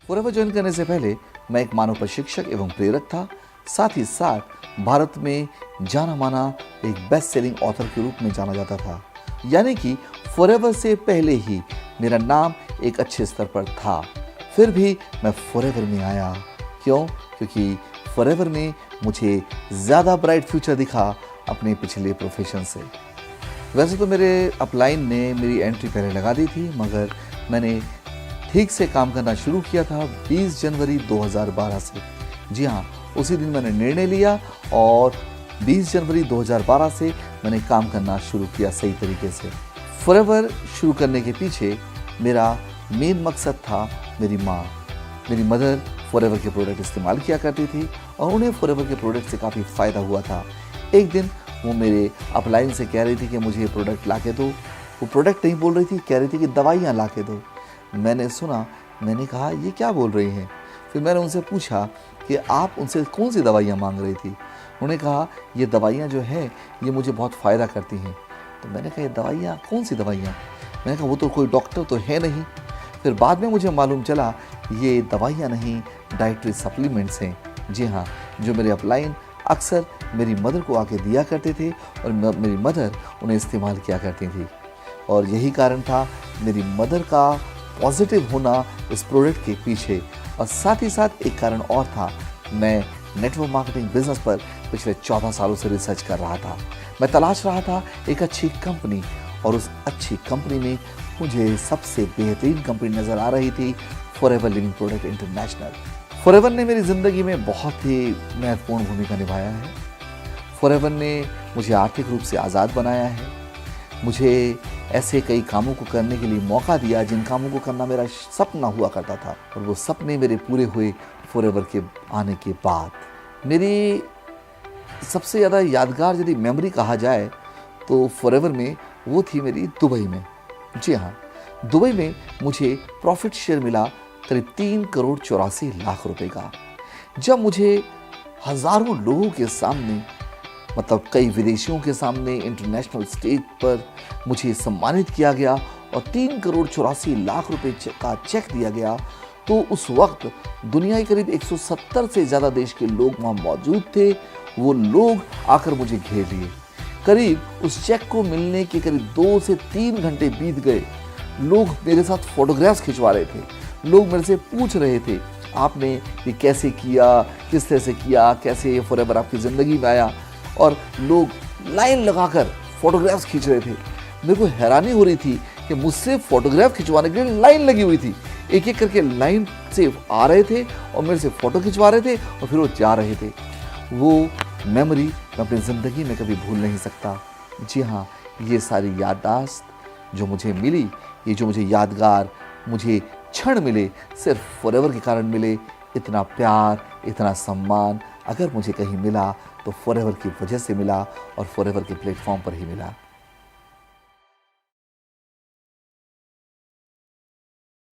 Forever join करने से पहले मैं एक मानव प्रशिक्षक एवं प्रेरक था। साथ ही साथ भारत में जाना माना एक बेस्ट सेलिंग ऑथर के रूप में जाना जाता था। यानी कि फॉरएवर से पहले ही मेरा नाम एक अच्छे स्तर पर था। फिर भी मैं फॉरएवर में आया। क्यों? क्योंकि फॉरएवर में मुझे ज़्यादा ब्राइट फ्यूचर दिखा अपने पिछले प्रोफेशन से। वैसे तो मेरे अपलाइन ने मेरी एंट्री पहले लगा दी थी, मगर मैंने ठीक से काम करना शुरू किया था 20 जनवरी 2012 से। जी हाँ, उसी दिन मैंने निर्णय लिया और 20 जनवरी 2012 से मैंने काम करना शुरू किया सही तरीके से। फॉरएवर शुरू करने के पीछे मेरा मेन मकसद था मेरी माँ। मेरी मदर फॉरएवर के प्रोडक्ट इस्तेमाल किया करती थी और उन्हें फॉरएवर के प्रोडक्ट से काफ़ी फ़ायदा हुआ था। एक दिन वो मेरे अपलाइन से कह रही थी कि मुझे ये प्रोडक्ट ला के दो। वो प्रोडक्ट नहीं बोल रही थी, कह रही थी कि दवाइयाँ ला के दो। मैंने सुना, मैंने कहा ये क्या बोल रही हैं। फिर मैंने उनसे पूछा कि आप उनसे कौन सी दवाइयाँ मांग रही थी। उन्होंने कहा ये दवाइयाँ जो है ये मुझे बहुत फ़ायदा करती हैं। तो मैंने कहा ये दवाइयाँ कौन सी दवाइयाँ? मैंने कहा वो तो कोई डॉक्टर तो है नहीं। फिर बाद में मुझे मालूम चला ये दवाइयाँ नहीं, डाइटरी सप्लीमेंट्स हैं। जी हाँ, जो मेरे अपलाइन अक्सर मेरी मदर को आके दिया करते थे और मेरी मदर उन्हें इस्तेमाल किया करती थी। और यही कारण था मेरी मदर का पॉजिटिव होना इस प्रोडक्ट के पीछे। और साथ ही साथ एक कारण और था, मैं नेटवर्क मार्केटिंग बिजनेस पर पिछले 14 सालों से रिसर्च कर रहा था। मैं तलाश रहा था एक अच्छी कंपनी, और उस अच्छी कंपनी में मुझे सबसे बेहतरीन कंपनी नज़र आ रही थी, forever living product international. Forever ने मेरी ज़िंदगी में बहुत ही महत्वपूर्ण भूमिका निभाया है। फॉरएवर ने मुझे आर्थिक रूप से आज़ाद बनाया है। मुझे ऐसे कई कामों को करने के लिए मौका दिया जिन कामों को करना मेरा सपना हुआ करता था, और वो सपने मेरे पूरे हुए फॉरएवर के आने के बाद। मेरी सबसे ज़्यादा यादगार यदि मेमोरी कहा जाए तो फॉरएवर में वो थी मेरी दुबई में। जी हाँ, दुबई में मुझे प्रॉफिट शेयर मिला करीब 3 करोड़ 84 लाख रुपए का। जब मुझे हज़ारों लोगों के सामने, मतलब कई विदेशियों के सामने इंटरनेशनल स्टेज पर मुझे सम्मानित किया गया और 3 करोड़ 84 लाख रुपए का चेक दिया गया, तो उस वक्त दुनिया के करीब 170 से ज़्यादा देश के लोग वहाँ मौजूद थे। वो लोग आकर मुझे घेर लिए। करीब उस चेक को मिलने के करीब 2 से 3 घंटे बीत गए। लोग मेरे साथ फोटोग्राफ्स खिंचवा रहे थे। लोग मेरे से पूछ रहे थे आपने ये कैसे किया, किस तरह से किया, कैसे ये फॉरएवर आपकी ज़िंदगी में आया। और लोग लाइन लगाकर फोटोग्राफ्स खींच रहे थे। मेरे को हैरानी हो रही थी कि मुझसे फोटोग्राफ खिंचवाने के लिए लाइन लगी हुई थी। एक एक करके लाइन से आ रहे थे और मेरे से फ़ोटो खिंचवा रहे थे और फिर वो जा रहे थे। वो मेमोरी मैं अपनी ज़िंदगी में कभी भूल नहीं सकता। जी हाँ, ये सारी याददाश्त जो मुझे मिली, ये जो मुझे यादगार मुझे क्षण मिले, सिर्फ फॉरएवर के कारण मिले। इतना प्यार, इतना सम्मान अगर मुझे कहीं मिला तो फॉरएवर की वजह से मिला और फॉरएवर के प्लेटफॉर्म पर ही मिला।